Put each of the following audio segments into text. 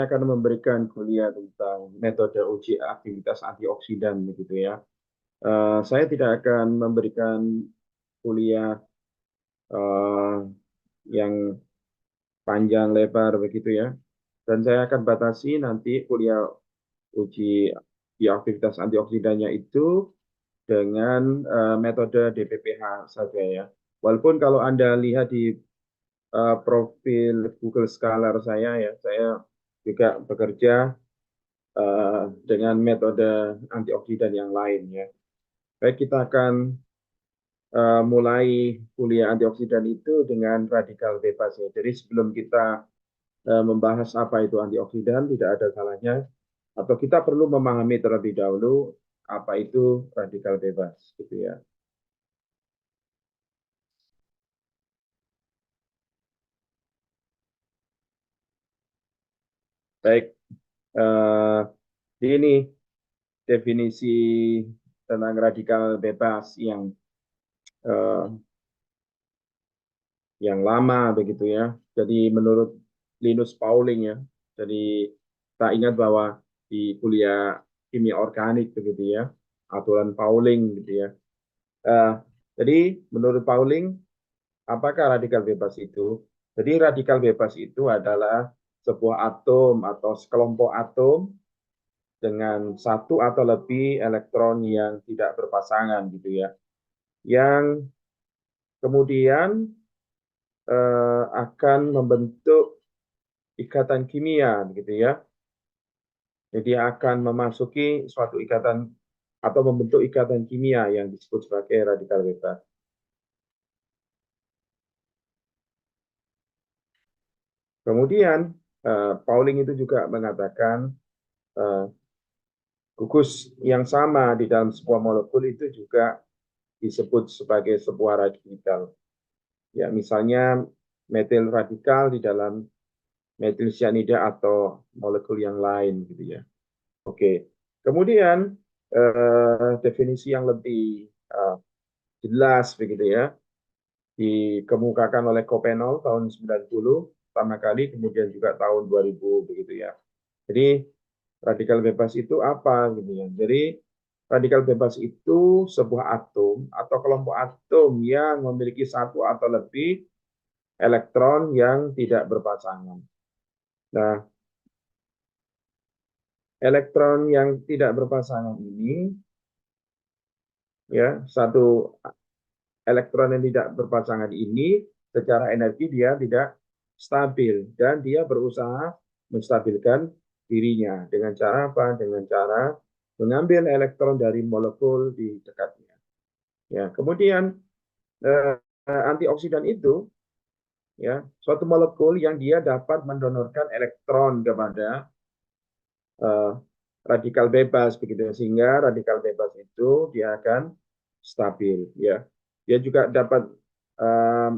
akan memberikan kuliah tentang metode uji aktivitas antioksidan begitu ya. Saya tidak akan memberikan kuliah eh, yang panjang lebar begitu ya. Dan saya akan batasi nanti kuliah uji aktivitas antioksidannya itu dengan metode DPPH saja ya. Walaupun kalau Anda lihat di profil Google Scholar saya ya, saya juga bekerja dengan metode antioksidan yang lain ya. Baik, kita akan mulai kuliah antioksidan itu dengan radikal bebas ya. Jadi sebelum kita membahas apa itu antioksidan, tidak ada salahnya atau kita perlu memahami terlebih dahulu apa itu radikal bebas gitu ya. Baik, eh, ini definisi tentang radikal bebas eh, yang lama begitu ya. Jadi menurut Linus Pauling ya. Jadi kita ingat bahwa di kuliah kimia organik begitu ya, aturan Pauling gitu ya. Eh, jadi menurut Pauling, apakah radikal bebas itu? Jadi radikal bebas itu adalah sebuah atom atau sekelompok atom dengan satu atau lebih elektron yang tidak berpasangan gitu ya. Yang kemudian akan membentuk ikatan kimia gitu ya. Jadi akan memasuki suatu ikatan atau membentuk ikatan kimia yang disebut sebagai radikal bebas. Kemudian Pauling itu juga mengatakan eh, gugus yang sama di dalam sebuah molekul itu juga disebut sebagai sebuah radikal. Ya, misalnya metil radikal di dalam metil cyanida atau molekul yang lain gitu ya. Oke. Kemudian definisi yang lebih jelas begitu ya dikemukakan oleh Copenol tahun 90 pertama kali, kemudian juga tahun 2000 begitu ya. Jadi radikal bebas itu apa gitu ya. Jadi radikal bebas itu sebuah atom atau kelompok atom yang memiliki satu atau lebih elektron yang tidak berpasangan. Nah, elektron yang tidak berpasangan ini ya, satu elektron yang tidak berpasangan ini secara energi dia tidak stabil dan dia berusaha menstabilkan dirinya dengan cara apa? Dengan cara mengambil elektron dari molekul di dekatnya. Ya, kemudian antioksidan itu ya suatu molekul yang dia dapat mendonorkan elektron kepada eh, radikal bebas begitu ya. Sehingga radikal bebas itu dia akan stabil ya. Dia juga dapat eh,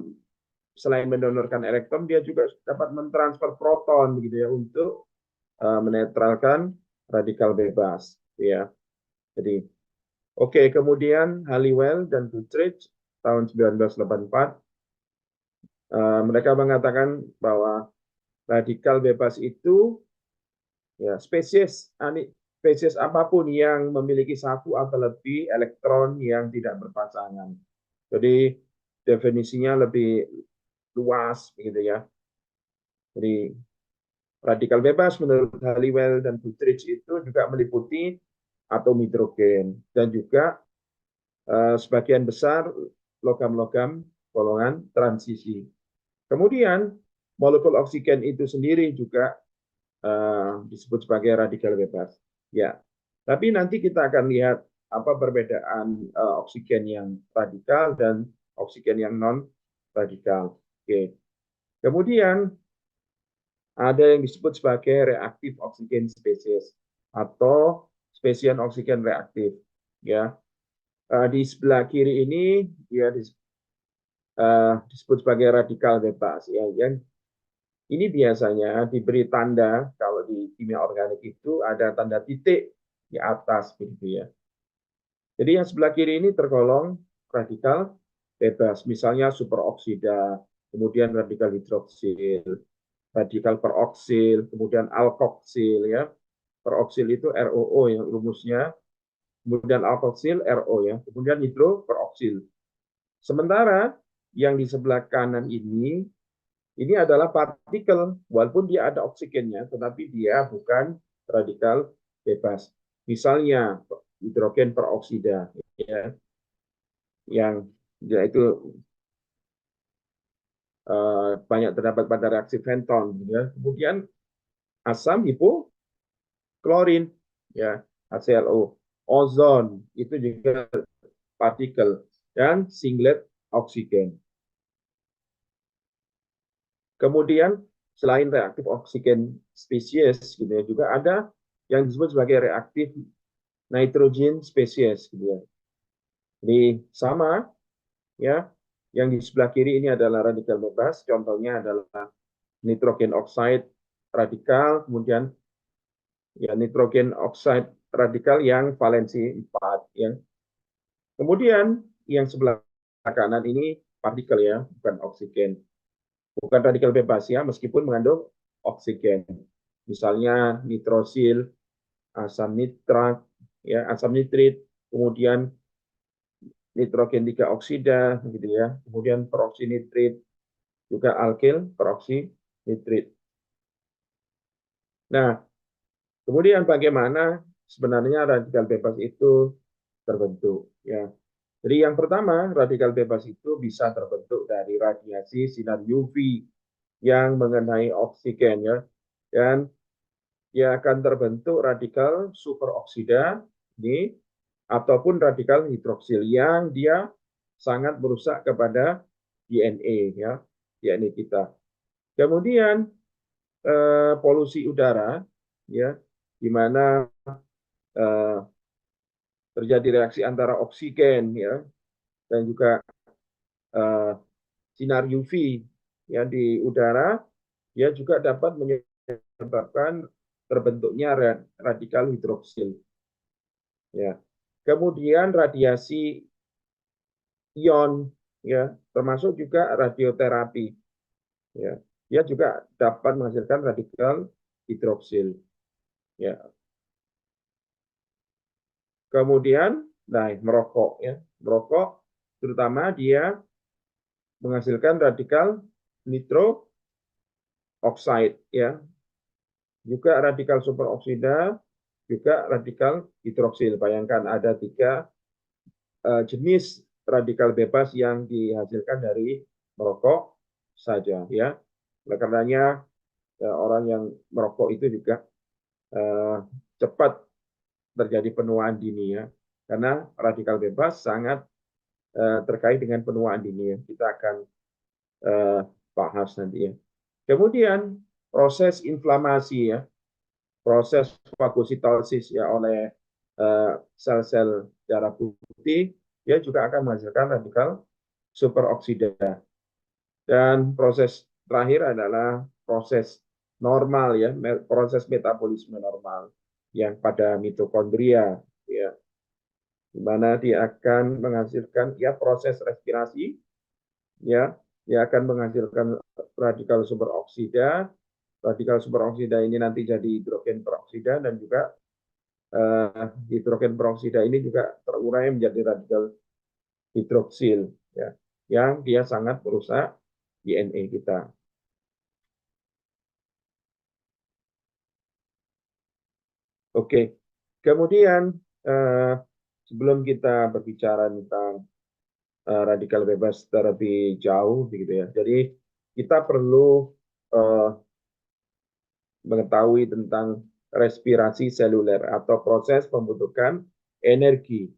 selain mendonorkan elektron dia juga dapat mentransfer proton begitu ya untuk menetralkan radikal bebas ya. Jadi oke, kemudian Halliwell dan Guthrie tahun 1984 mereka mengatakan bahwa radikal bebas itu ya spesies apapun yang memiliki satu atau lebih elektron yang tidak berpasangan. Jadi definisinya lebih luas begitu ya. Jadi radikal bebas menurut Halliwell dan Guthrie itu juga meliputi atom hidrogen dan juga sebagian besar logam-logam golongan transisi. Kemudian molekul oksigen itu sendiri juga disebut sebagai radikal bebas. Ya, tapi nanti kita akan lihat apa perbedaan oksigen yang radikal dan oksigen yang non radikal. Oke. Kemudian ada yang disebut sebagai reaktif oksigen spesies atau spesies oksigen reaktif. Ya, di sebelah kiri ini dia disebut sebagai radikal bebas. Ya, yang ini biasanya diberi tanda kalau di kimia organik itu ada tanda titik di atas begitu ya. Jadi yang sebelah kiri ini tergolong radikal bebas, misalnya superoksida, kemudian radikal hidroksil. radikal peroksil, kemudian alkoksil ya. Peroksil itu ROO yang rumusnya, kemudian alkoksil RO ya, kemudian hidroperoksil. Sementara yang di sebelah kanan ini adalah partikel, walaupun dia ada oksigennya, tetapi dia bukan radikal bebas. Misalnya hidrogen peroksida, ya, yang yaitu banyak terdapat pada reaksi Fenton. Ya. Kemudian asam hipoklorin, ya, HClO, ozon itu juga partikel, dan singlet oksigen. Kemudian selain reaktif oksigen spesies gitu ya, juga ada yang disebut sebagai reaktif nitrogen spesies gitu ya. Jadi sama ya, yang di sebelah kiri ini adalah radikal bebas, contohnya adalah nitrogen oxide radikal, kemudian ya nitrogen oxide radikal yang valensi 4 ya. Kemudian yang sebelah kanan ini partikel ya, bukan oksigen. Bukan radikal bebas ya, meskipun mengandung oksigen. Misalnya nitrosil, asam nitrat, ya, asam nitrit, kemudian nitrogen 3 oksida, gitu ya. Kemudian peroksinitrit, juga alkil peroksinitrit. Nah, kemudian bagaimana sebenarnya radikal bebas itu terbentuk, ya. Jadi yang pertama, radikal bebas itu bisa terbentuk dari radiasi sinar UV yang mengenai oksigen ya. Dan dia akan terbentuk radikal superoksida ini ataupun radikal hidroksil yang dia sangat merusak kepada DNA ya, DNA kita. Kemudian polusi udara ya, di mana eh, terjadi reaksi antara oksigen ya dan juga eh, sinar UV ya di udara, dia juga dapat menyebabkan terbentuknya radikal hidroksil. Ya. Kemudian radiasi ion, ya, termasuk juga radioterapi. Ya. Dia juga dapat menghasilkan radikal hidroksil. Ya. Kemudian, nah, merokok, ya, merokok, terutama dia menghasilkan radikal nitro oxide, ya, juga radikal superoksida, juga radikal hidroksil. Bayangkan ada 3 jenis radikal bebas yang dihasilkan dari merokok saja ya. Oleh karenanya orang yang merokok itu juga cepat terjadi penuaan dini ya. Karena radikal bebas sangat terkait dengan penuaan dini ya. Kita akan bahas nanti ya. Kemudian proses inflamasi ya, proses fagositosis ya oleh sel-sel darah putih, dia juga akan menghasilkan radikal superoksida. Dan proses terakhir adalah proses normal ya, proses metabolisme normal yang pada mitokondria ya, di mana dia akan menghasilkan ya proses respirasi ya, dia akan menghasilkan radikal superoksida. Radikal superoksida ini nanti jadi hidrogen peroksida dan juga hidrogen peroksida ini juga terurai menjadi radikal hidroksil ya, yang dia sangat merusak DNA kita. Oke, kemudian sebelum kita berbicara tentang radikal bebas terlebih jauh, begitu ya. Jadi kita perlu mengetahui tentang respirasi seluler atau proses pembentukan energi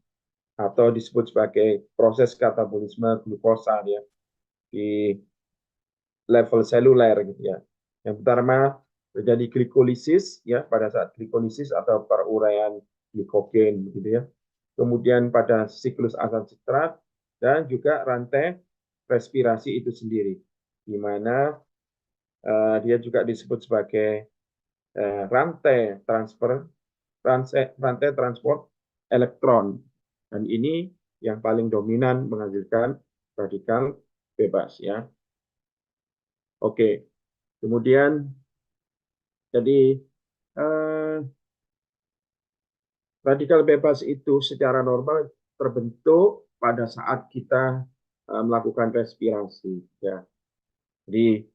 atau disebut sebagai proses katabolisme glukosa ya di level seluler gitu ya. Yang pertama terjadi glikolisis ya, pada saat glikolisis atau peruraian glikogen gitu ya. Kemudian pada siklus asam sitrat dan juga rantai respirasi itu sendiri, di mana dia juga disebut sebagai rantai transport elektron, dan ini yang paling dominan menghasilkan radikal bebas ya. Oke, Kemudian jadi eh, radikal bebas itu secara normal terbentuk pada saat kita melakukan respirasi, ya. Jadi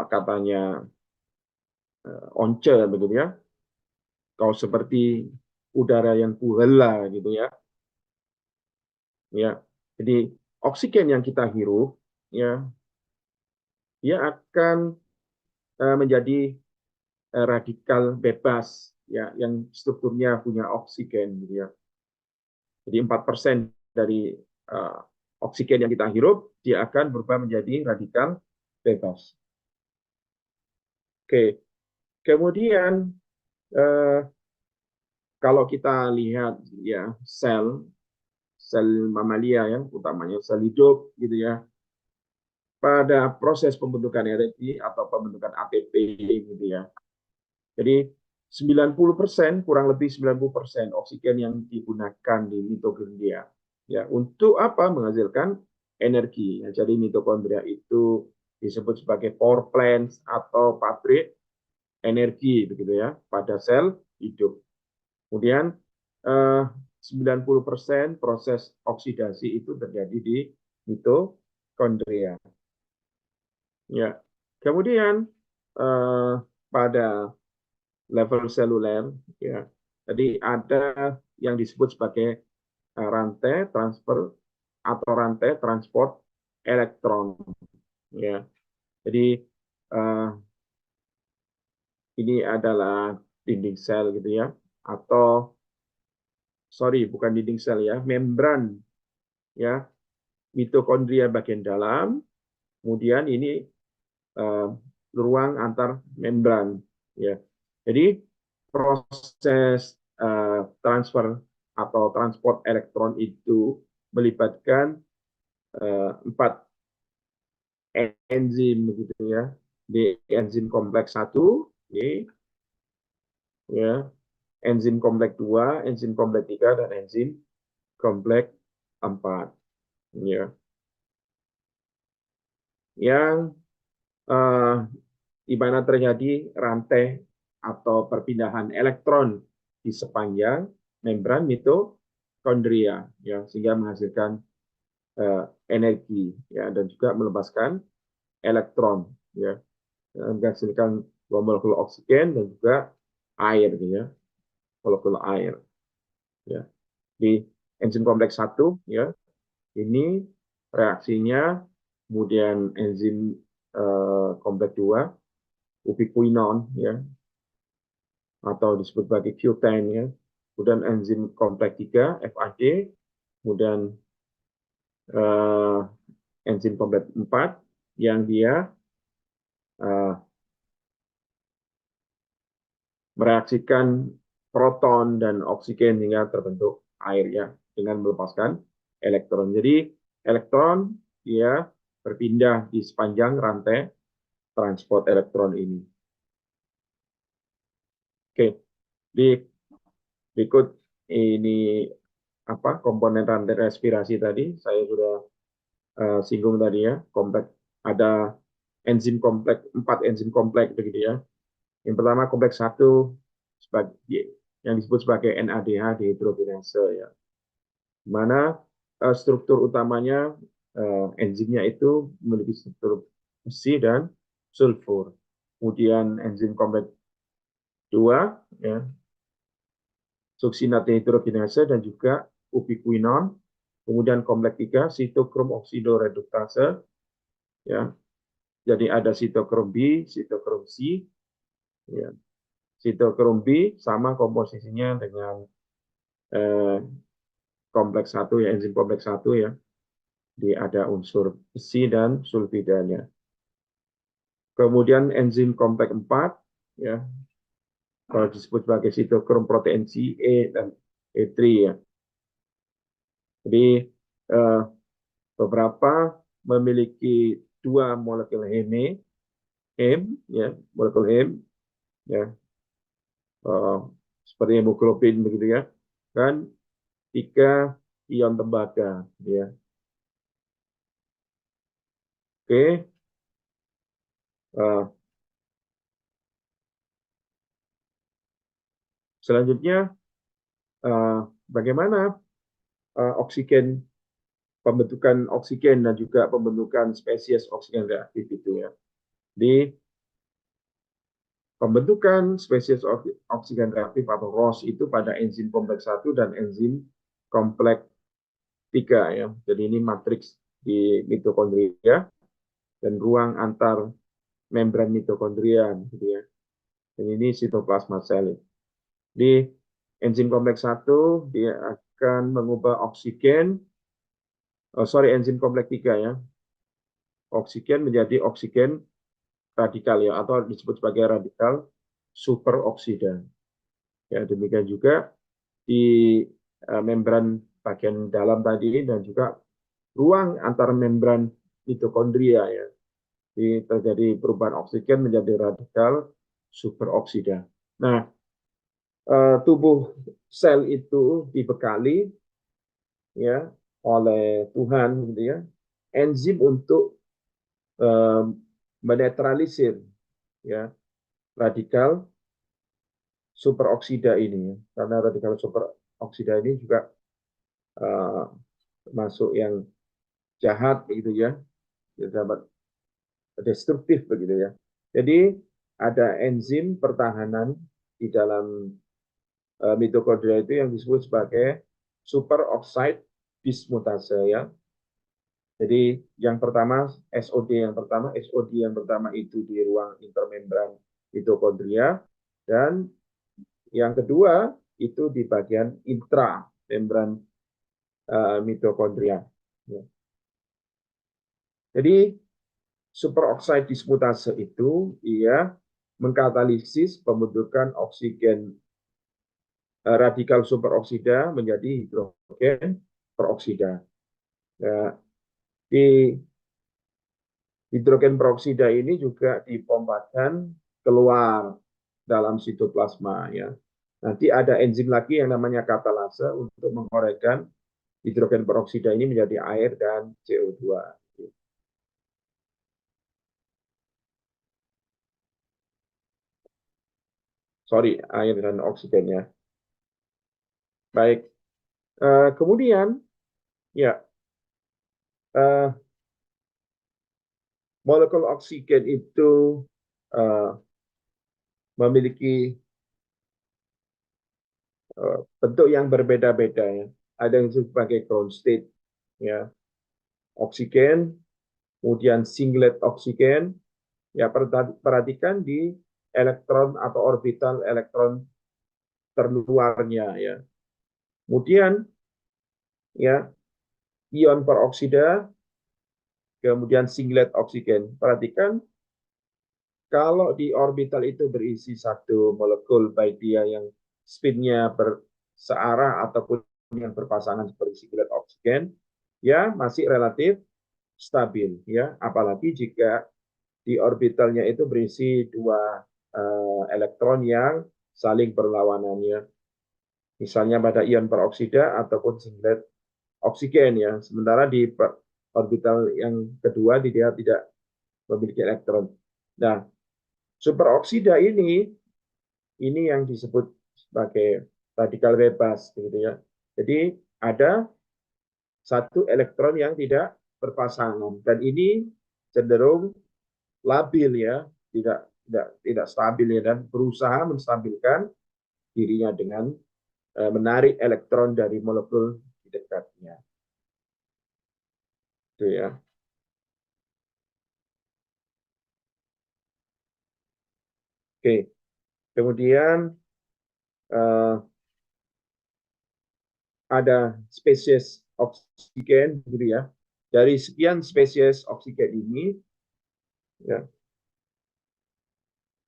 katanya Once begitu ya, kau seperti udara yang kuhela gitu ya, ya. Jadi oksigen yang kita hirup, ya, dia akan menjadi radikal bebas, ya, yang strukturnya punya oksigen, gitu ya. Jadi 4% dari uh, oksigen yang kita hirup, dia akan berubah menjadi radikal bebas. Oke, kemudian uh, kalau kita lihat ya sel mamalia ya, utamanya sel hidup gitu ya, pada proses pembentukan energi atau pembentukan ATP gitu ya. Jadi 90%, kurang lebih 90% oksigen yang digunakan di mitokondria. Ya, untuk apa? Menghasilkan energi. Ya, jadi mitokondria itu disebut sebagai power plants atau pabrik energi begitu ya pada sel hidup. Kemudian 90% proses oksidasi itu terjadi di mitokondria. Ya. Kemudian pada level seluler, ya. Jadi ada yang disebut sebagai rantai transfer atau rantai transport elektron, ya. Jadi ini adalah dinding sel gitu ya, atau sorry bukan dinding sel ya, membran ya, mitokondria bagian dalam, kemudian ini ruang antar membran, ya. Jadi proses transfer atau transport elektron itu melibatkan 4 enzim begitu ya. Di enzim kompleks 1, ya, enzim kompleks 2, enzim kompleks 3, dan enzim kompleks 4, ya. Yang di mana terjadi rantai atau perpindahan elektron di sepanjang membran mitokondria, ya, sehingga menghasilkan energi, ya, dan juga melepaskan elektron, ya, menghasilkan molekul oksigen dan juga air, ya, molekul air, ya. Di enzim kompleks 1, ya, ini reaksinya, kemudian enzim kompleks 2, ubiquinon, ya, atau disebut sebagai Q10, ya. Kemudian enzim kompleks 3, FAD, kemudian enzim kompleks 4 yang dia mereaksikan proton dan oksigen hingga terbentuk air, ya, dengan melepaskan elektron. Jadi elektron dia berpindah di sepanjang rantai transport elektron ini. Oke, di berikut ini apa komponen rantai respirasi tadi saya sudah singgung tadi ya, kompleks ada enzim kompleks 4 enzim kompleks begitu ya. Yang pertama kompleks 1 sebagai yang disebut sebagai NADH dehidrogenase, ya. Di mana struktur utamanya enzimnya itu memiliki struktur besi dan sulfur. Kemudian enzim kompleks 2, ya, suksinat dehidrogenase dan juga ubiquinon. Kemudian kompleks 3 sitokrom oksidoreduktase, ya. Jadi ada sitokrom B, sitokrom C, ya. Sitokrom B sama komposisinya dengan eh, kompleks 1, ya, enzim kompleks 1, ya. Di ada unsur besi dan sulfidanya. Kemudian enzim kompleks 4, ya, kalau disebut sebagai sitokrom protein C, E dan E3, ya. Jadi beberapa memiliki 2 molekul ya, molekul heme, ya, seperti hemoglobin begitu ya, dan 3 ion tembaga, ya. Oke, Selanjutnya, bagaimana oksigen, pembentukan oksigen dan juga pembentukan spesies oksigen reaktif itu ya. Di pembentukan spesies oksigen reaktif atau ROS itu pada enzim kompleks 1 dan enzim kompleks 3 ya. Jadi ini matriks di mitokondria dan ruang antar membran mitokondria gitu ya. Dan ini sitoplasma sel. Di enzim kompleks 1 dia akan mengubah oksigen, enzim kompleks 3 ya. Oksigen menjadi oksigen radikal ya, atau disebut sebagai radikal superoksida. Ya, demikian juga di membran bagian dalam tadi dan juga ruang antar membran mitokondria ya. Jadi terjadi perubahan oksigen menjadi radikal superoksida. Nah, tubuh sel itu dibekali ya oleh Tuhan gitu ya, enzim untuk menetralisir ya radikal superoksida ini, karena radikal superoksida ini juga masuk yang jahat begitu ya, dapat destruktif begitu ya. Jadi ada enzim pertahanan di dalam mitokondria itu yang disebut sebagai superoxide dismutase ya. Jadi yang pertama SOD yang pertama itu di ruang intermembran mitokondria, dan yang kedua itu di bagian intramembran mitokondria. Ya. Jadi superoxide dismutase itu ia mengkatalisis pembentukan oksigen radikal superoksida menjadi hidrogen peroksida. Ya, di hidrogen peroksida ini juga dipompakan keluar dalam sitoplasma ya. Nanti ada enzim lagi yang namanya katalase untuk menguraikan hidrogen peroksida ini menjadi air dan CO2. Sorry, air dan oksigen ya. Baik. Kemudian ya molekul oksigen itu memiliki bentuk yang berbeda-beda ya. Ada yang disebut sebagai ground state ya, oksigen, kemudian singlet oksigen. Ya, perhatikan di elektron atau orbital elektron terluarnya ya. Kemudian ya ion peroksida, kemudian singlet oksigen. Perhatikan kalau di orbital itu berisi satu molekul, baik dia yang spinnya bersearah ataupun yang berpasangan seperti singlet oksigen, ya masih relatif stabil ya. Apalagi jika di orbitalnya itu berisi dua elektron yang saling berlawanan ya. Misalnya pada ion peroksida ataupun singlet oksigen ya. Sementara di orbital yang kedua dia tidak memiliki elektron. Nah, superoksida ini yang disebut sebagai radikal bebas gitu ya. Jadi ada satu elektron yang tidak berpasangan dan ini cenderung labil ya, tidak stabil ya, dan berusaha menstabilkan dirinya dengan menarik elektron dari molekul di dekatnya. Itu ya. Oke. Kemudian ada spesies oksigen gitu ya. Dari sekian spesies oksigen ini ya,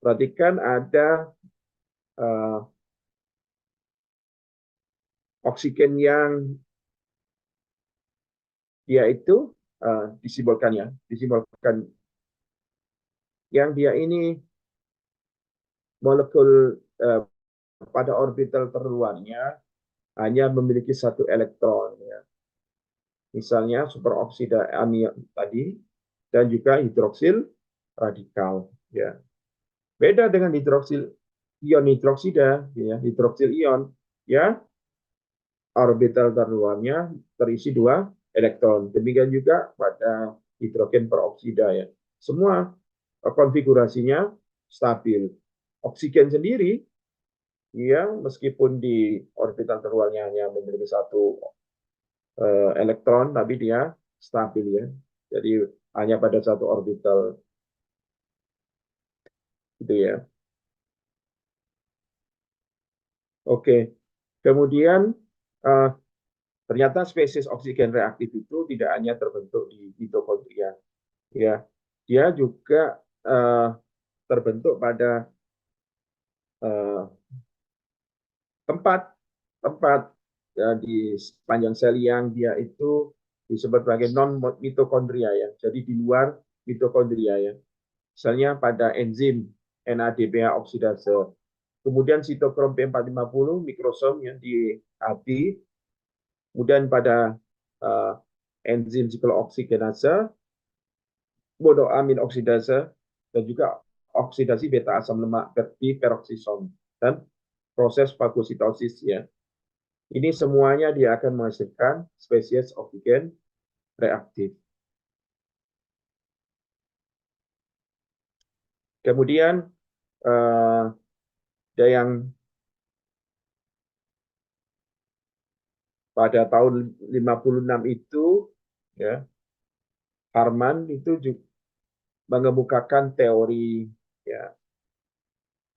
perhatikan ada oksigen yang dia itu disimbolkan yang dia ini molekul pada orbital terluarnya hanya memiliki satu elektron ya. Misalnya superoksida anion tadi dan juga hidroksil radikal ya. Beda dengan hidroksil ion hidroksida, ya, hidroksil ion, ya, orbital terluarnya terisi 2 elektron. Demikian juga pada hidrogen peroksida, ya. Semua konfigurasinya stabil. Oksigen sendiri, ya, meskipun di orbital terluarnya hanya memiliki 1 elektron, tapi dia stabil, ya. Jadi hanya pada 1 orbital, gitu ya. Oke, kemudian uh, ternyata spesies oksigen reaktif itu tidak hanya terbentuk di mitokondria, ya, dia juga uh, terbentuk pada uh, tempat tempat, ya, di sepanjang sel yang dia itu disebut sebagai non mitokondria, ya. Jadi di luar mitokondria, ya. Misalnya pada enzim NADPH oksidase. Kemudian sitokrom P450 mikrosom yang di hati. Kemudian pada uh, enzim siklooksidase, monoamin oksidase, dan juga oksidasi beta asam lemak di peroksisom dan proses fagositosis, ya. Ini semuanya dia akan menghasilkan spesies oksigen reaktif. Kemudian ada yang pada tahun 56 itu, ya, Harman itu juga mengemukakan teori, ya,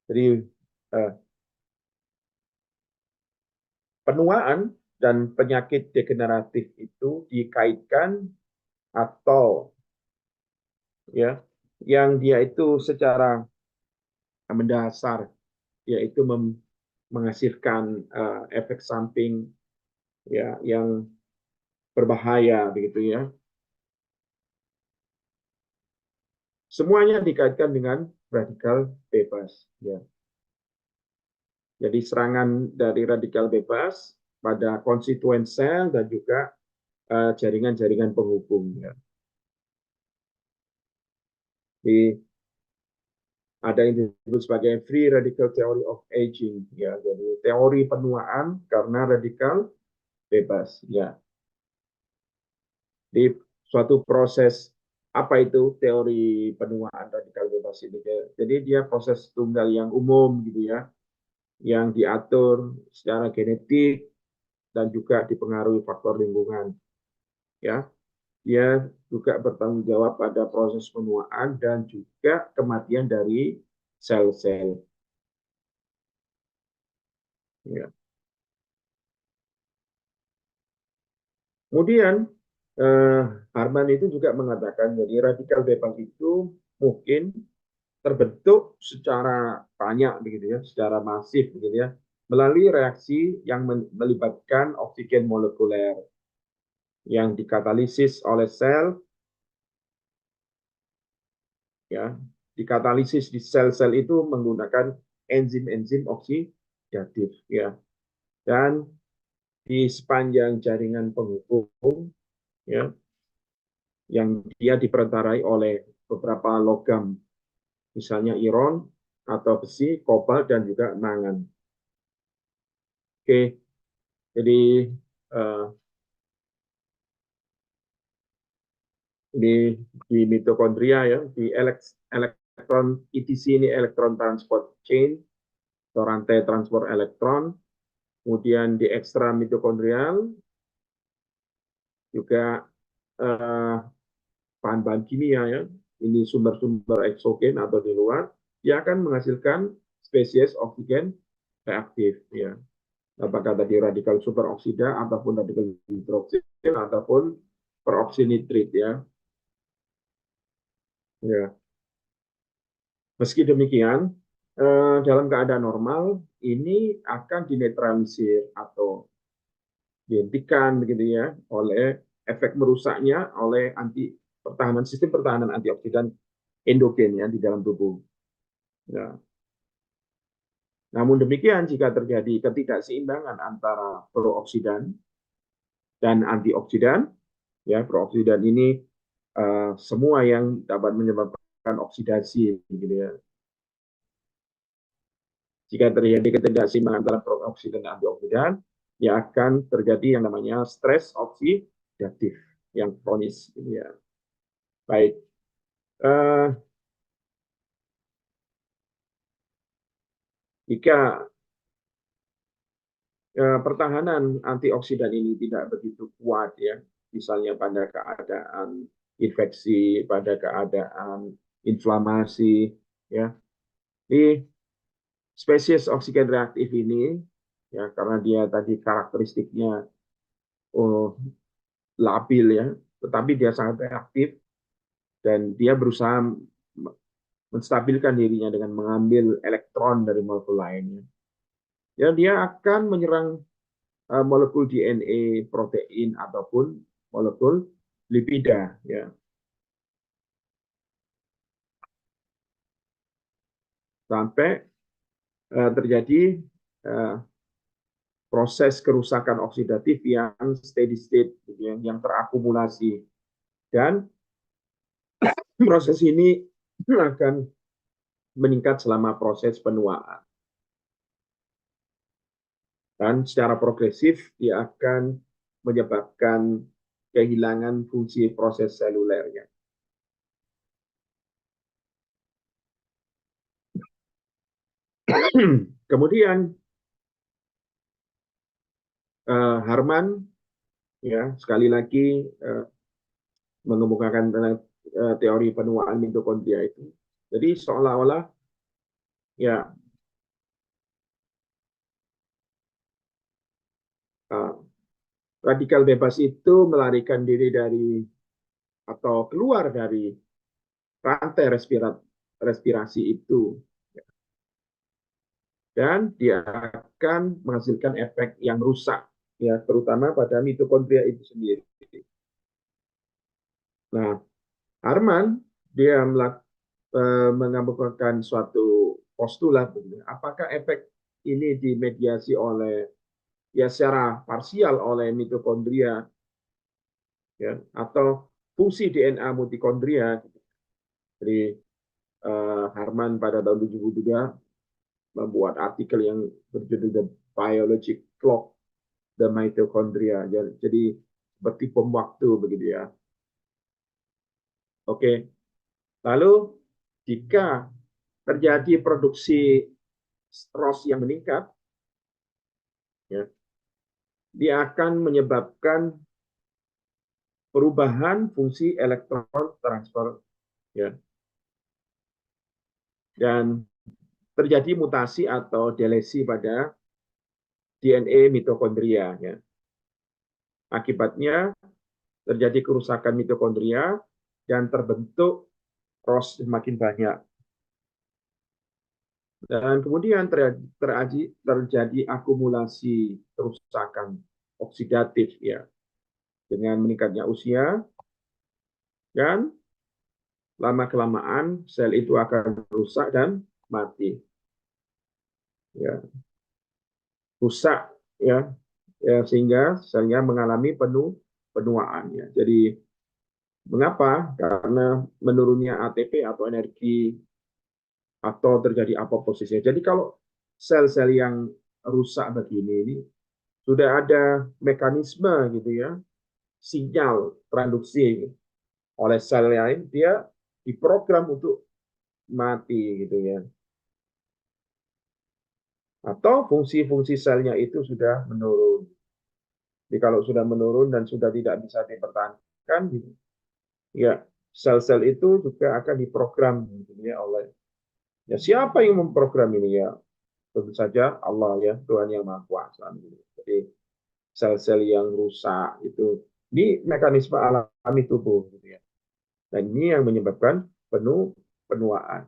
jadi eh, penuaan dan penyakit degeneratif itu dikaitkan, atau, ya, yang dia itu secara mendasar yaitu menghasilkan efek samping, ya, yang berbahaya, begitu ya. Semuanya dikaitkan dengan radikal bebas, ya. Jadi serangan dari radikal bebas pada konstituen sel dan juga jaringan-jaringan penghubung, ya. Di ada yang disebut sebagai free radical theory of aging, ya. Jadi teori penuaan karena radikal bebas, ya. Di suatu proses, apa itu teori penuaan radikal bebas ini? Jadi dia proses tunggal yang umum, gitu ya, yang diatur secara genetik dan juga dipengaruhi faktor lingkungan, ya. Dia juga bertanggung jawab pada proses penuaan dan juga kematian dari sel-sel, ya. Kemudian eh, Harman itu juga mengatakan jadi radikal bebas itu mungkin terbentuk secara banyak, begitu ya, secara masif, begitu ya, melalui reaksi yang melibatkan oksigen molekuler yang dikatalisis oleh sel, ya, dikatalisis di sel-sel itu menggunakan enzim-enzim oksidatif, ya, dan di sepanjang jaringan penghubung, ya, yang dia diperantarai oleh beberapa logam, misalnya iron atau besi, kobalt, dan juga mangan. Oke, jadi uh, di mitokondria, ya, di elektron ETC ini elektron transport chain atau rantai transport elektron. Kemudian di ekstra mitokondrial juga bahan-bahan kimia, ya, ini sumber-sumber eksogen atau di luar, dia akan menghasilkan spesies oksigen reaktif, ya. Apakah tadi radikal superoksida ataupun radikal hidroksil ataupun peroksinitrit, ya. Ya. Meski demikian, dalam keadaan normal ini akan dinetralisir atau dihentikan, begitu ya, oleh efek merusaknya oleh sistem pertahanan antioksidan endogen, ya, di dalam tubuh. Ya. Namun demikian, jika terjadi ketidakseimbangan antara prooksidan dan antioksidan, ya, prooksidan ini semua yang dapat menyebabkan oksidasi, gitu ya. Jika terjadi ketidakseimbangan antara prooksidan dan antioksidan, ya akan terjadi yang namanya stres oksidatif yang kronis. Ya. Baik. Jika pertahanan antioksidan ini tidak begitu kuat, ya, misalnya pada keadaan infeksi, pada keadaan inflamasi, ya, di spesies oksigen reaktif ini, ya, karena dia tadi karakteristiknya labil, ya, tetapi dia sangat reaktif dan dia berusaha menstabilkan dirinya dengan mengambil elektron dari molekul lainnya. Ya, dia akan menyerang molekul DNA, protein ataupun molekul lipida, ya. Sampai terjadi proses kerusakan oksidatif yang steady state, yang terakumulasi, dan proses ini akan meningkat selama proses penuaan. Dan secara progresif dia akan menyebabkan kehilangan fungsi proses selulernya. Kemudian Harman, ya, sekali lagi mengemukakan teori penuaan mitokondria itu. Jadi seolah-olah, ya, radikal bebas itu melarikan diri dari atau keluar dari rantai respirasi itu, dan dia akan menghasilkan efek yang rusak, ya, terutama pada mitokondria itu sendiri. Nah, Harman dia mengemukakan suatu postulat, apakah efek ini dimediasi oleh, ya, secara parsial oleh mitokondria, ya, atau fungsi DNA mitokondria. Jadi Harman pada tahun 1973 membuat artikel yang berjudul The Biologic Clock the Mitochondria. Jadi seperti bom waktu begitu, ya. Oke. Lalu jika terjadi produksi ROS yang meningkat, ya, dia akan menyebabkan perubahan fungsi elektron transfer, ya, dan terjadi mutasi atau delesi pada DNA mitokondria, ya. Akibatnya terjadi kerusakan mitokondria dan terbentuk ROS semakin banyak. Dan kemudian terjadi akumulasi kerusakan oksidatif, ya, dengan meningkatnya usia, dan lama-kelamaan sel itu akan rusak dan mati. Ya, rusak, ya, ya, sehingga selnya mengalami penuaan. Ya. Jadi mengapa? Karena menurunnya ATP atau energi atau terjadi apoposisnya. Jadi kalau sel-sel yang rusak begini ini sudah ada mekanisme, gitu, ya, sinyal transduksi oleh sel lain, dia diprogram untuk mati, gitu, ya. Atau fungsi-fungsi selnya itu sudah menurun. Jadi kalau sudah menurun dan sudah tidak bisa dipertahankan, gitu, ya, sel-sel itu juga akan diprogram, gitu, ya, oleh, ya, siapa yang memprogram ini, ya, tentu saja Allah, ya, Tuhan yang Maha Kuasa. Gitu. Jadi sel-sel yang rusak itu ini mekanisme alami tubuh, gitu, ya. Dan ini yang menyebabkan penuaan.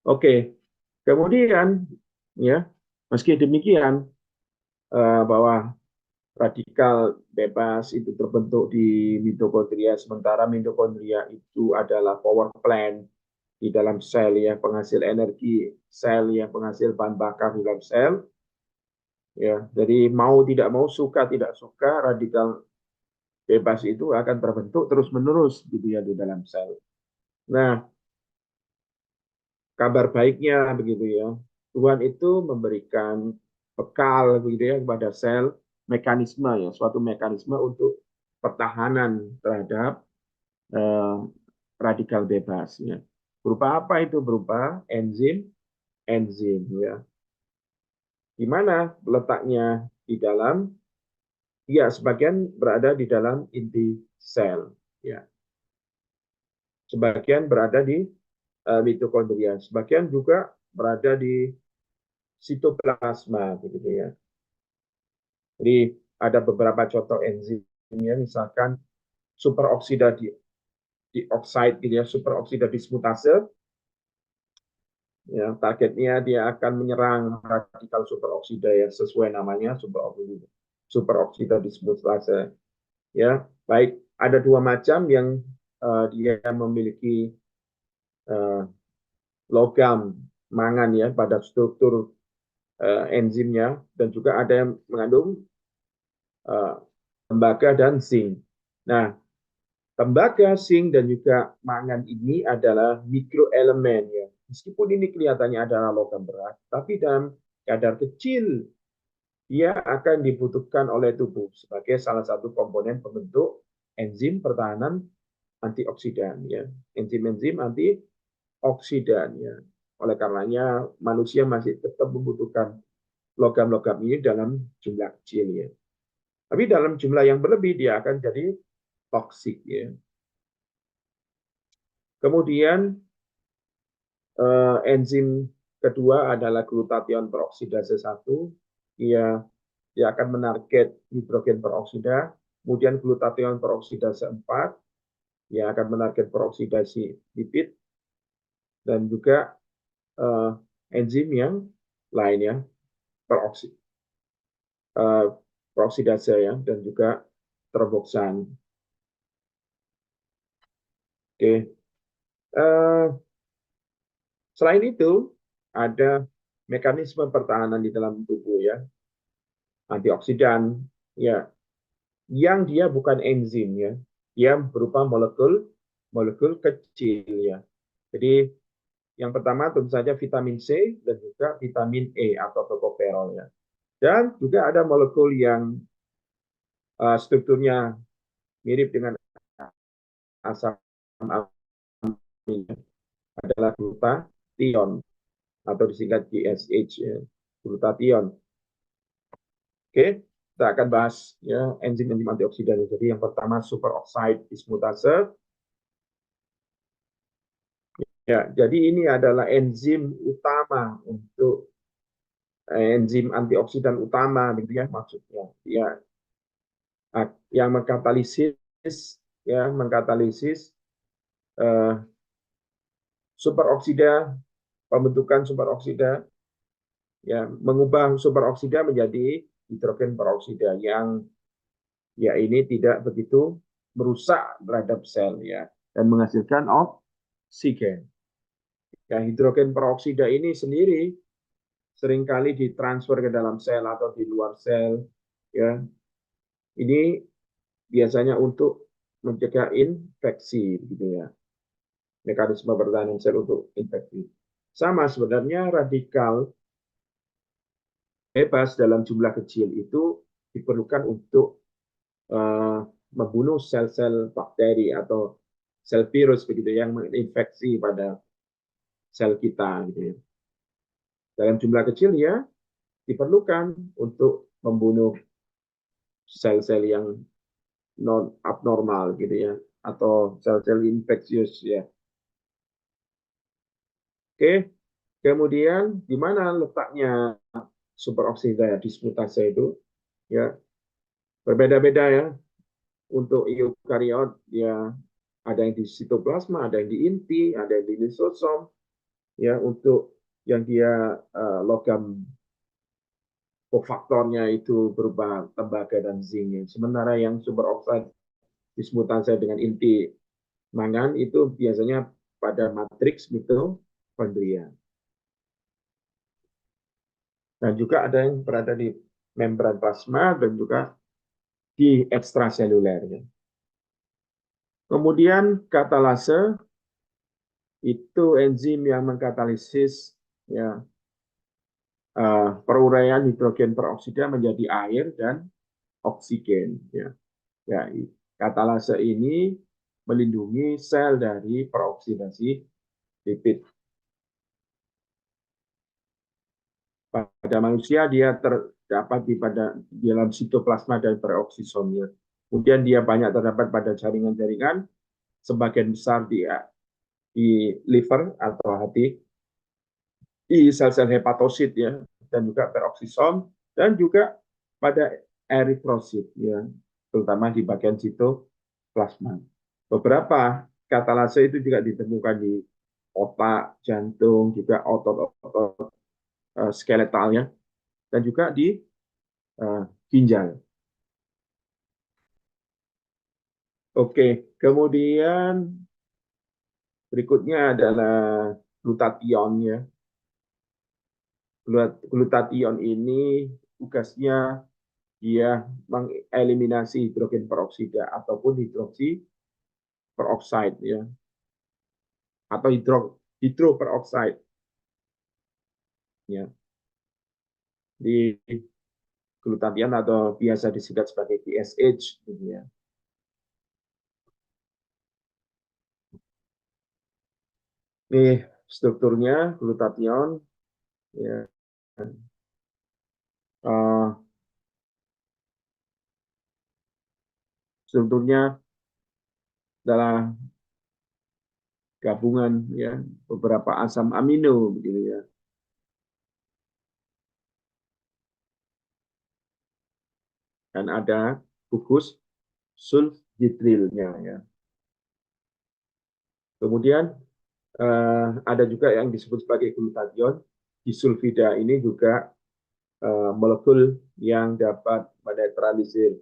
Oke, kemudian, ya, meski demikian bahwa radikal bebas itu terbentuk di mitokondria, sementara mitokondria itu adalah power plant di dalam sel, ya, penghasil energi sel, ya, penghasil bahan bakar di dalam sel, ya. Jadi mau tidak mau, suka tidak suka, radikal bebas itu akan terbentuk terus-menerus, gitu, ya, di dalam sel. Nah, kabar baiknya begitu ya. Tuhan itu memberikan bekal begitu ya kepada sel mekanisme ya, suatu mekanisme untuk pertahanan terhadap eh, radikal bebas ya. Berupa apa itu? Berupa enzim ya. Di mana letaknya di dalam? Ya, sebagian berada di dalam inti sel ya. Sebagian berada di mitokondria, sebagian juga berada di sitoplasma begitu ya. Jadi ada beberapa contoh enzimnya, misalkan superoksida dioksida gitu ya, superoksida dismutase. Ya, targetnya dia akan menyerang radikal superoksida ya, sesuai namanya superoksida dismutase. Ya, baik ada dua macam yang dia memiliki logam mangan ya pada struktur enzimnya, dan juga ada yang mengandung tembaga dan zinc. Nah, tembaga, zinc, dan juga mangan ini adalah mikroelemen ya. Meskipun ini kelihatannya adalah logam berat, tapi dalam kadar kecil dia akan dibutuhkan oleh tubuh sebagai salah satu komponen pembentuk enzim pertahanan antioksidan ya. Enzim-enzim antioksidan ya. Oleh karenanya manusia masih tetap membutuhkan logam-logam ini dalam jumlah kecil ya. Tapi dalam jumlah yang berlebih dia akan jadi toksik ya. Kemudian enzim kedua adalah glutathione peroksidase 1. Dia akan menarget hidrogen peroksida. Kemudian glutathione peroksidase 4, dia akan menarget peroksidasi lipid, dan juga enzim yang lainnya peroksidase ya, dan juga troboksan. Oke. Selain itu ada mekanisme pertahanan di dalam tubuh ya, antioksidan ya, yang dia bukan enzim ya, dia berupa molekul kecil ya. Jadi yang pertama tentu saja vitamin C dan juga vitamin E atau tokoferol ya. Dan juga ada molekul yang strukturnya mirip dengan asam amin adalah glutathione atau disingkat GSH ya, glutathione. Oke, kita akan bahas ya enzim-enzim antioksidan. Jadi yang pertama superoxide dismutase. Ya, jadi ini adalah enzim utama untuk enzim antioksidan utama, gitu ya maksudnya. Ya, yang mengkatalisis superoksida, pembentukan superoksida, ya mengubah superoksida menjadi hidrogen peroksida yang ya ini tidak begitu merusak terhadap sel ya, dan menghasilkan oksigen. Ya, hidrogen peroksida ini sendiri seringkali ditransfer ke dalam sel atau di luar sel ya. Ini biasanya untuk mencegah infeksi gitu ya. Mekanisme pertahanan sel untuk infeksi. Sama sebenarnya radikal bebas dalam jumlah kecil itu diperlukan untuk membunuh sel-sel bakteri atau sel virus begitu yang menginfeksi pada sel kita gitu ya. Dalam jumlah kecil ya diperlukan untuk membunuh sel-sel yang non abnormal gitu ya, atau sel-sel infeksius ya. Oke, kemudian di mana letaknya superoksida dismutase itu? Ya, berbeda-beda ya. Untuk eukariot ya ada yang di sitoplasma, ada yang di inti, ada yang di lisosom. Ya, untuk yang dia logam kofaktornya itu berupa tembaga dan zinc. Sementara yang superoksida dismutase dengan inti mangan itu biasanya pada matriks mitokondria. Dan juga ada yang berada di membran plasma dan juga di ekstraseluler. Kemudian katalase itu enzim yang mengkatalisis ya peruraian hidrogen peroksida menjadi air dan oksigen. Ya, ya katalase ini melindungi sel dari peroksidasi lipid. Pada manusia dia terdapat di dalam sitoplasma dan peroksisomnya. Kemudian dia banyak terdapat pada jaringan-jaringan, sebagian besar di liver atau hati, di sel-sel hepatosit ya, dan juga peroksisom, dan juga pada eritrosit ya, terutama di bagian sitoplasma. Beberapa katalase itu juga ditemukan di otak, jantung, juga otot-otot skeletalnya, dan juga di ginjal. Oke, kemudian berikutnya adalah glutathione ya. Glutathione ini tugasnya dia mengeliminasi hidrogen peroksida ataupun hidroksi peroksida ya, atau hidroperoksida ya. Di glutathione atau biasa disingkat sebagai GSH gitu ya. Nih strukturnya glutathione ya. Strukturnya adalah gabungan ya beberapa asam amino begitu ya. Dan ada gugus sulfitrilnya ya. Kemudian ada juga yang disebut sebagai glutathione. Disulfida ini juga molekul yang dapat menetralisir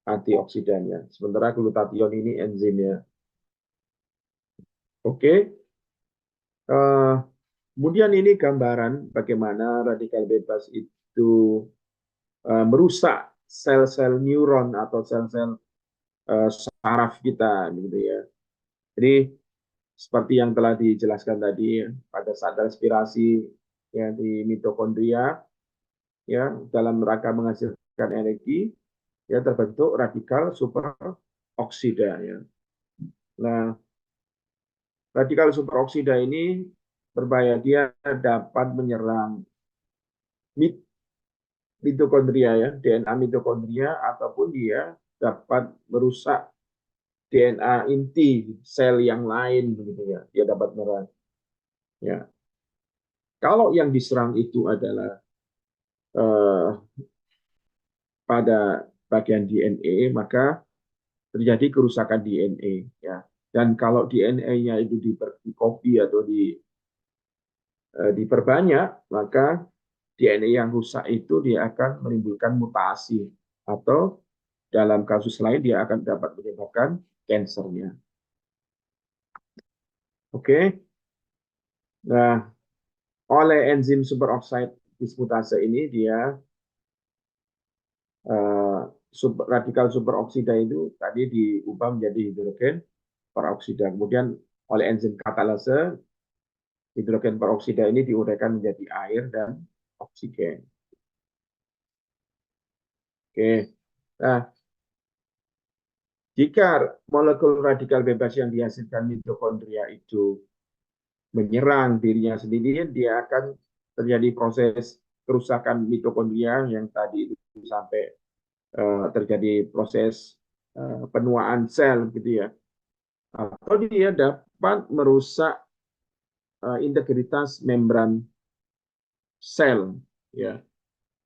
antioksidannya. Sementara glutathione ini enzimnya. Oke. Kemudian ini gambaran bagaimana radikal bebas itu merusak sel-sel neuron atau sel-sel saraf kita, gitu ya. Jadi seperti yang telah dijelaskan tadi, pada saat respirasi ya di mitokondria, ya dalam rangka menghasilkan energi, ya terbentuk radikal superoksida. Ya. Nah, radikal superoksida ini berbahaya, dia dapat menyerang mitokondria ya, DNA mitokondria, ataupun dia dapat merusak DNA inti sel yang lain begitu ya. Dia dapat menyerang. Ya. Kalau yang diserang itu adalah eh, pada bagian DNA, maka terjadi kerusakan DNA ya. Dan kalau DNA-nya itu di-copy atau diperbanyak, maka DNA yang rusak itu dia akan menimbulkan mutasi atau dalam kasus lain dia akan dapat menyebabkan kansernya. Oke. Nah, oleh enzim superoxide dismutase ini dia radikal superoksida itu tadi diubah menjadi hidrogen peroksida. Kemudian oleh enzim katalase hidrogen peroksida ini diuraikan menjadi air dan oksigen. Oke. Nah, jika molekul radikal bebas yang dihasilkan mitokondria itu menyerang dirinya sendiri, dia akan terjadi proses kerusakan mitokondria yang tadi itu sampai terjadi proses penuaan sel gitu ya. Atau dia dapat merusak integritas membran sel ya.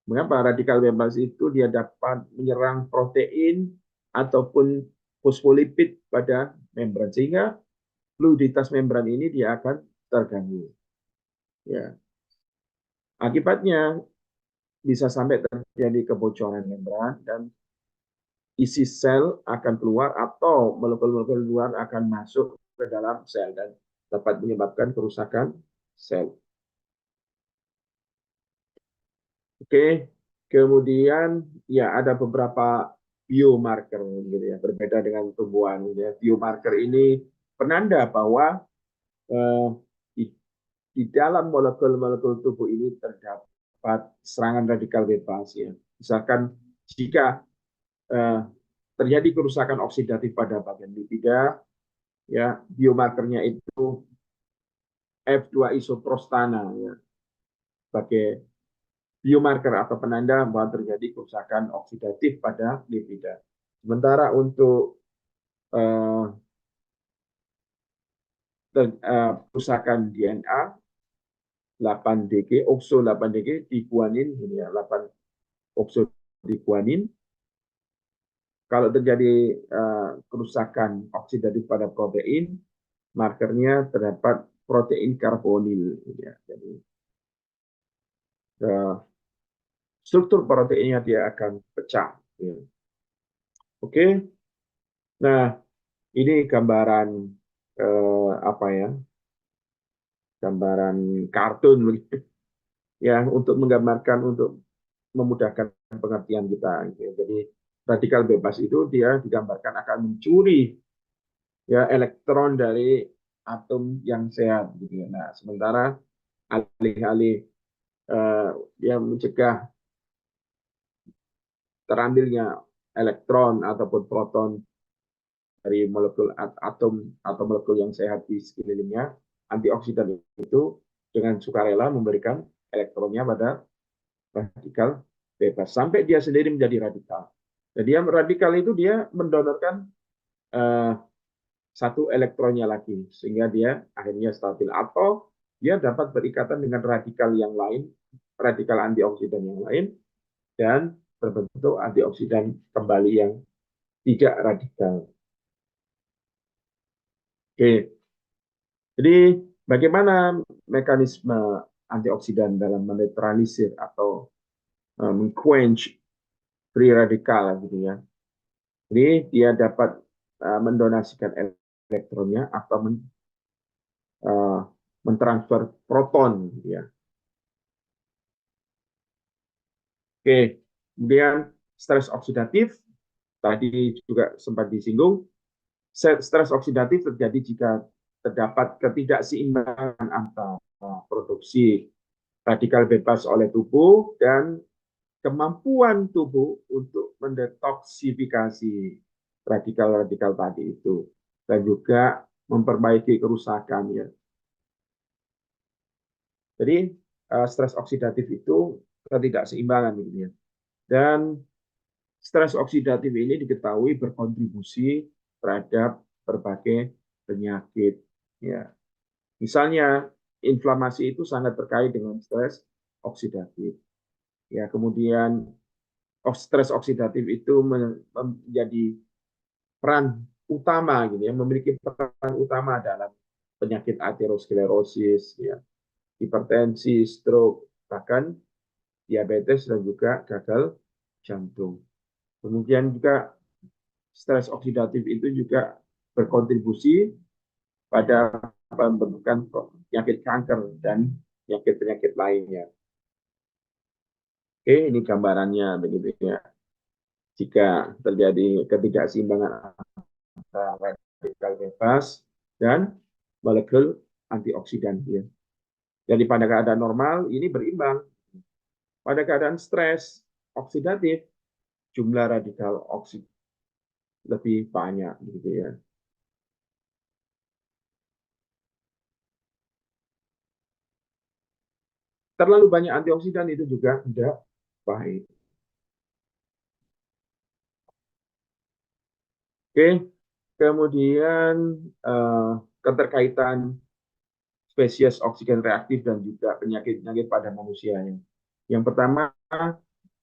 Mengapa radikal bebas itu dia dapat menyerang protein ataupun fosfolipid pada membran, sehingga fluiditas membran ini dia akan terganggu. Ya. Akibatnya bisa sampai terjadi kebocoran membran dan isi sel akan keluar atau molekul-molekul luar akan masuk ke dalam sel dan dapat menyebabkan kerusakan sel. Oke, kemudian ya ada beberapa biomarker gitu ya, berbeda dengan tumbuhan gitu ya. Biomarker ini penanda bahwa eh, di, di dalam molekul-molekul tubuh ini terdapat serangan radikal bebas ya. Misalkan jika eh, terjadi kerusakan oksidatif pada bagian lipida, ya biomarkernya itu F2 isoprostana ya, sebagai biomarker atau penanda bahwa terjadi kerusakan oksidatif pada lipida. Sementara untuk uh, kerusakan DNA 8DG, okso 8DG di guanin, ini ya, 8 okso di guanin. Kalau terjadi kerusakan oksidatif pada protein, markernya terdapat protein karbonil. Ya. Jadi struktur proteinnya dia akan pecah. Ya. Oke, nah ini gambaran apa ya? Gambaran kartun yang untuk menggambarkan untuk memudahkan pengertian kita. Jadi radikal bebas itu dia digambarkan akan mencuri ya elektron dari atom yang sehat. Gitu. Nah, sementara alih-alih yang mencegah terambilnya elektron ataupun proton dari molekul atom atau molekul yang sehat di sekelilingnya, antioksidan itu dengan sukarela memberikan elektronnya pada radikal bebas sampai dia sendiri menjadi radikal. Jadi dia radikal itu dia mendonorkan uh, satu elektronnya lagi sehingga dia akhirnya stabil atau dia dapat berikatan dengan radikal yang lain, radikal antioksidan yang lain dan terbentuk antioksidan kembali yang tidak radikal. Oke, jadi bagaimana mekanisme antioksidan dalam menetralisir atau mengquench free radikal gitu ya. Jadi dia dapat mendonasikan elektronnya atau mentransfer proton gitu ya. Oke, kemudian stres oksidatif tadi juga sempat disinggung. Stres oksidatif terjadi jika terdapat ketidakseimbangan antara produksi radikal bebas oleh tubuh dan kemampuan tubuh untuk mendetoksifikasi radikal-radikal tadi itu dan juga memperbaiki kerusakan ya. Jadi stres oksidatif itu ketidakseimbangan gitu ya. Dan stres oksidatif ini diketahui berkontribusi terhadap berbagai penyakit ya. Misalnya inflamasi itu sangat terkait dengan stres oksidatif. Ya, kemudian stres oksidatif itu menjadi peran utama gitu ya, memiliki peran utama dalam penyakit aterosklerosis ya, hipertensi, stroke, bahkan diabetes dan juga gagal jantung. Kemudian juga stres oksidatif itu juga berkontribusi pada pembentukan penyakit kanker dan penyakit-penyakit lainnya. Oke, ini gambarannya begitu ya. Jika terjadi ketidakseimbangan antara radikal bebas dan molekul antioksidan. Ya. Jadi pada keadaan normal ini berimbang. Pada keadaan stres oksidatif, jumlah radikal oksigen lebih banyak gitu ya. Terlalu banyak antioksidan itu juga tidak baik. Oke, kemudian keterkaitan spesies oksigen reaktif dan juga penyakit-penyakit pada manusia. Yang pertama,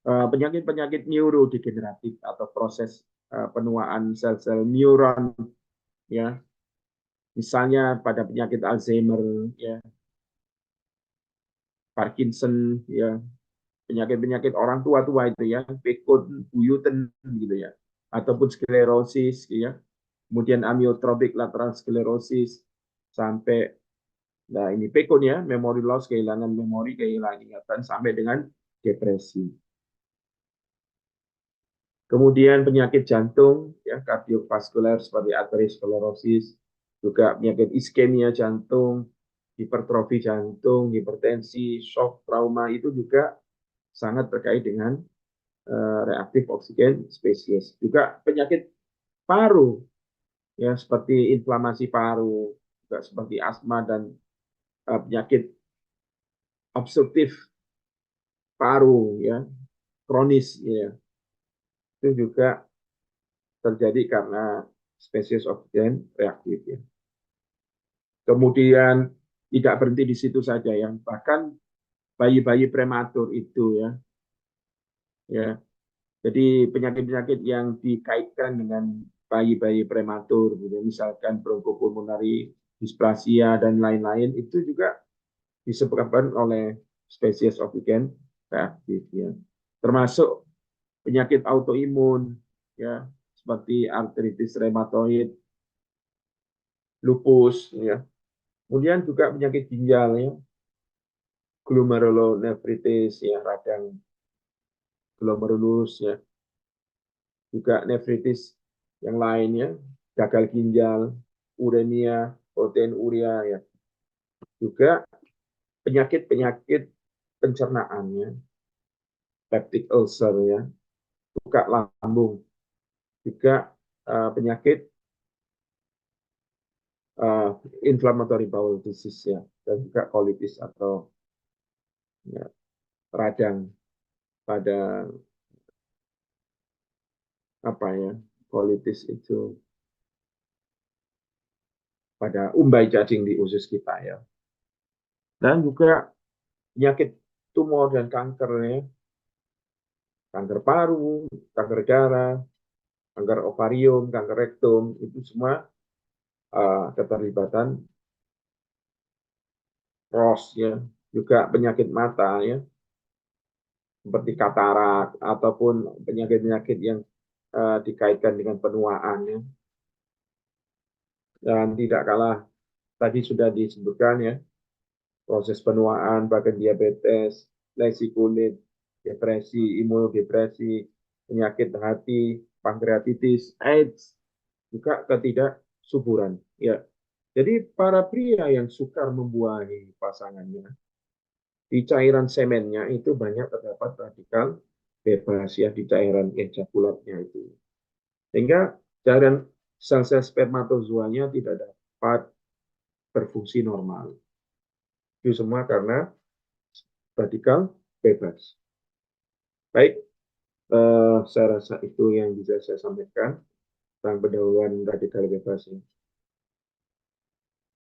penyakit-penyakit neurodegeneratif atau proses penuaan sel-sel neuron, ya, misalnya pada penyakit Alzheimer, ya, Parkinson, ya, penyakit-penyakit orang tua-tua itu ya, Becton, Buyuten gitu ya, ataupun sklerosis ya, kemudian amyotrophic lateral sclerosis sampai nah ini Becton ya, memory loss, kehilangan memori, kehilangan ingatan sampai dengan depresi. Kemudian penyakit jantung ya kardiovaskuler seperti arteriosklerosis, juga penyakit iskemia jantung, hipertrofi jantung, hipertensi, shock, trauma itu juga sangat terkait dengan reaktif oksigen spesies. Juga penyakit paru, ya seperti inflamasi paru, juga seperti asma dan penyakit obstruktif paru, ya kronis, ya itu juga terjadi karena spesies oksigen reaktif. Ya. Kemudian tidak berhenti di situ saja, yang bahkan bayi-bayi prematur itu, ya. Jadi penyakit-penyakit yang dikaitkan dengan bayi-bayi prematur, gitu, misalkan bronchopulmonary dysplasia dan lain-lain, itu juga disebabkan oleh spesies oksigen reaktif, ya. Termasuk penyakit autoimun, ya, seperti artritis rheumatoid, lupus, ya. Kemudian juga penyakit ginjal, ya, glomerulonefritis, ya, radang glomerulus, ya, juga nefritis yang lainnya, gagal ginjal, uremia, protein urea, ya, juga penyakit-penyakit pencernaannya, peptic ulcer, ya, luka lambung, juga penyakit inflammatory bowel disease, ya, dan juga colitis atau, ya, radang pada apa, ya, colitis itu pada umbai cacing di usus kita, ya, dan juga penyakit tumor dan kanker, ya, kanker paru, kanker darah, kanker ovarium, kanker rektum, itu semua keterlibatan ROS, ya, juga penyakit mata, ya, seperti katarak ataupun penyakit-penyakit yang dikaitkan dengan penuaan, ya. Dan tidak kalah tadi sudah disebutkan, ya, proses penuaan, bahkan diabetes, lesi kulit, depresi, imunodepresi, penyakit hati, pankreatitis, AIDS, juga ketidaksuburan. Ya, jadi para pria yang sukar membuahi pasangannya, di cairan semennya itu banyak terdapat radikal bebas, ya, di cairan ejakulatnya itu. Sehingga cairan sel-sel spermatozoanya tidak dapat berfungsi normal. Itu semua karena radikal bebas. Baik, saya rasa itu yang bisa saya sampaikan tentang pendahuluan radikal bebas.